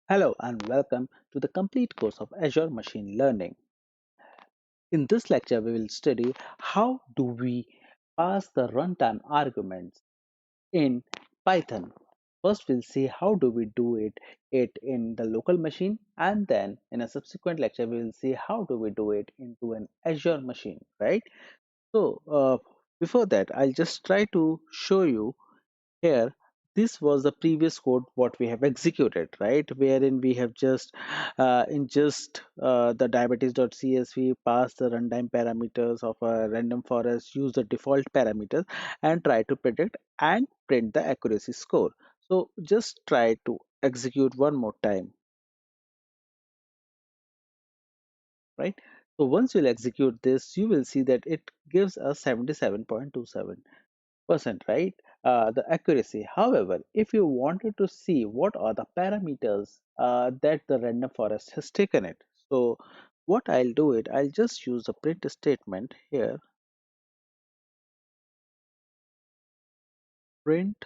Hello and welcome to the complete course of Azure Machine Learning. In this lecture, we will study how do we pass the runtime arguments in Python. First, we'll see how do we do it in the local machine, and then in a subsequent lecture, we will see how do we do it into an Azure machine, right? Before that, I'll just try to show you here. This was the previous code what we have executed, right, wherein we have just the diabetes.csv pass the runtime parameters of a random forest, use the default parameters and try to predict and print the accuracy score. So just try to execute one more time, right? So once you'll execute this, you will see that it gives us 77.27%, right? The accuracy. However, if you wanted to see what are the parameters that the random forest has taken it, so what I'll do it, I'll just use the print statement here. Print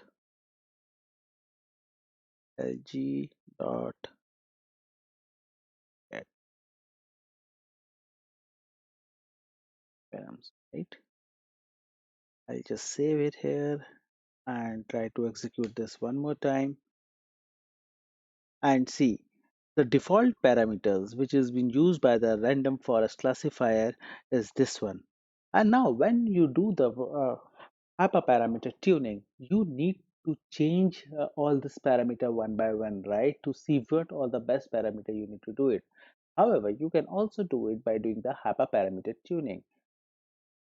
lg dot get params, right? I'll just save it here and try to execute this one more time and see the default parameters which is being used by the random forest classifier is this one. And now when you do the hyperparameter tuning, you need to change all this parameter one by one, right, to see what all the best parameter you need to do it. However, you can also do it by doing the hyperparameter tuning.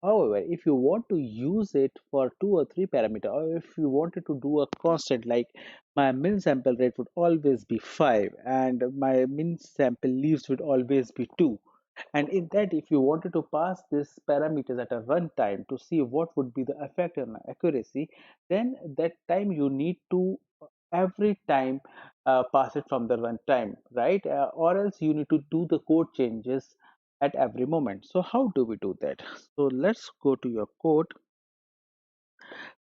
However, if you want to use it for two or three parameter, or if you wanted to do a constant like my min sample rate would always be 5 and my min sample leaves would always be 2, and in that if you wanted to pass this parameters at a runtime to see what would be the effect on accuracy, then that time you need to every time pass it from the runtime, right? Or else you need to do the code changes at every moment. So how do we do that? So let's go to your code.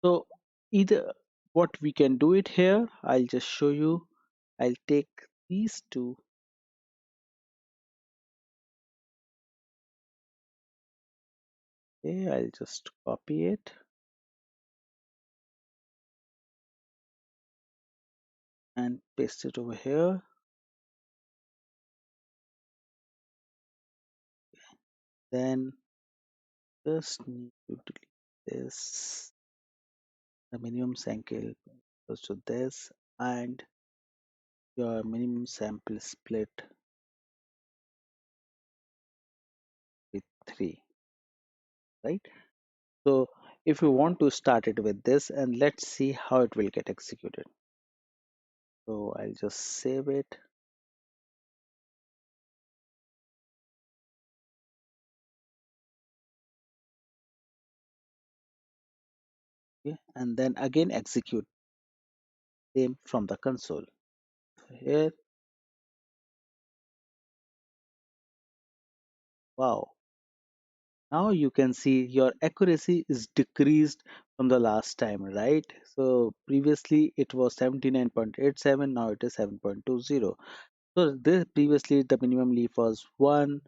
So either what we can do it here, I'll just show you. I'll take these two. Okay, I'll just copy it and paste it over here. Then just need to delete this, the minimum sample goes to this, and your minimum sample split with 3, right? So if you want to start it with this, and let's see how it will get executed. So I'll just save it. Okay, and then again execute same from the console. Here, wow. Now you can see your accuracy is decreased from the last time, right? So previously it was 79.87, now it is 7.20. So this previously the minimum leaf was 1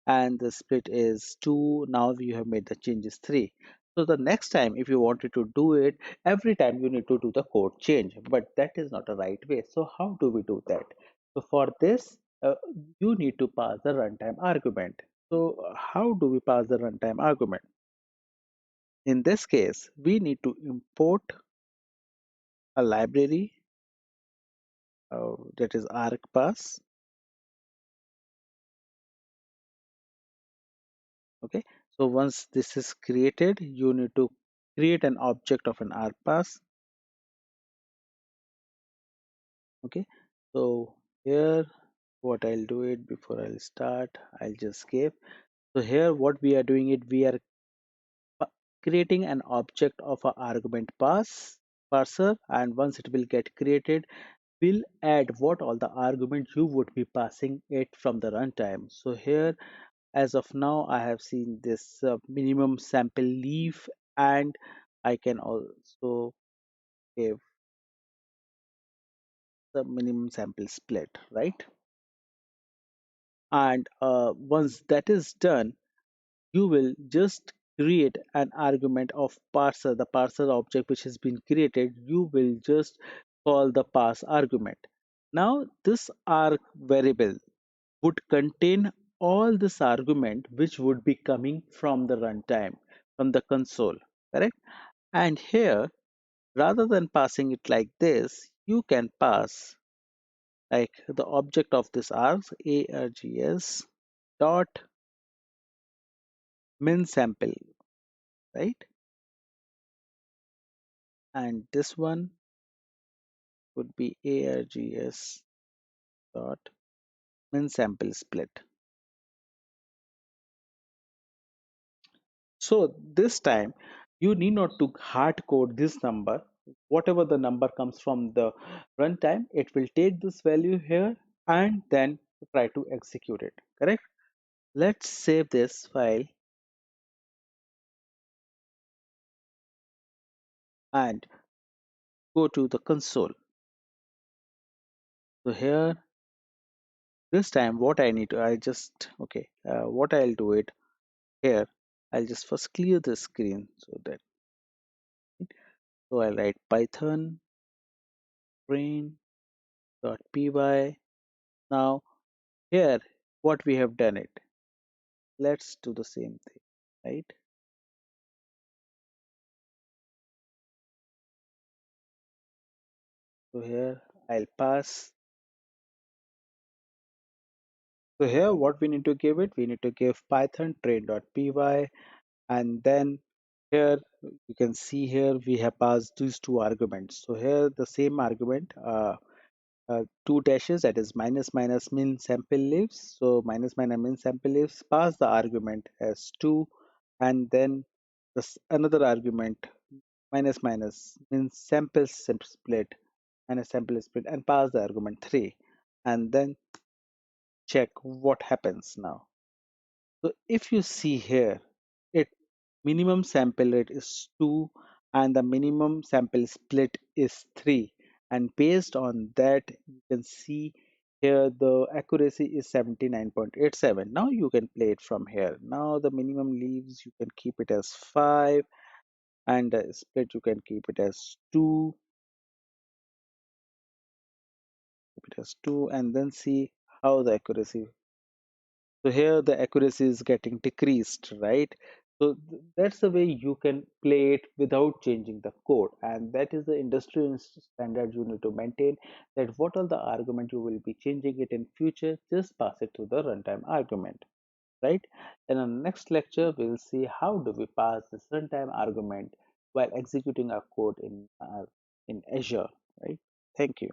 and the split is 2. Now you have made the changes 3. So the next time if you wanted to do it, every time you need to do the code change, but that is not a right way. So how do we do that? So for this, you need to pass the runtime argument. So how do we pass the runtime argument? In this case, we need to import a library that is argpass. Okay, so once this is created, you need to create an object of an argpass. Okay, so here what I'll do it before I'll start, I'll just skip. So here what we are doing it, we are creating an object of a argument parser, and once it will get created, we'll add what all the arguments you would be passing it from the runtime. So here as of now I have seen this minimum sample leaf, and I can also give the minimum sample split, right? And once that is done, you will just create an argument of parser, the parser object which has been created. You will just call the parse argument. Now this arg variable would contain all this argument which would be coming from the runtime, from the console, correct? And here, rather than passing it like this, you can pass like the object of this args dot min sample, right? And this one would be args dot min sample split. So this time you need not to hard code this number. Whatever the number comes from the runtime, it will take this value here and then try to execute it. Correct? Let's save this file and go to the console. So here, this time what I need to, I just, okay, what I'll do it here, I'll just first clear the screen so that, so I'll write python train.py. Now here, what we have done it, let's do the same thing, right? So here I'll pass. So here what we need to give it, we need to give python train.py, and then here you can see here we have passed these two arguments. So here the same argument, two dashes, that is minus minus min sample leaves. So minus minus min sample leaves, pass the argument as 2, and then this another argument minus minus means split, minus sample split, and pass the argument 3, and then check what happens now. So if you see here, it minimum sample rate is 2 and the minimum sample split is 3, and based on that you can see here the accuracy is 79.87. Now you can play it from here. Now the minimum leaves you can keep it as 5, and the split you can keep it as 2, and then see how the accuracy. So here the accuracy is getting decreased, right? So that's the way you can play it without changing the code, and that is the industry standard you need to maintain, that what are the argument you will be changing it in future, just pass it to the runtime argument, right? In our next lecture we'll see how do we pass this runtime argument while executing our code in Azure, right? Thank you.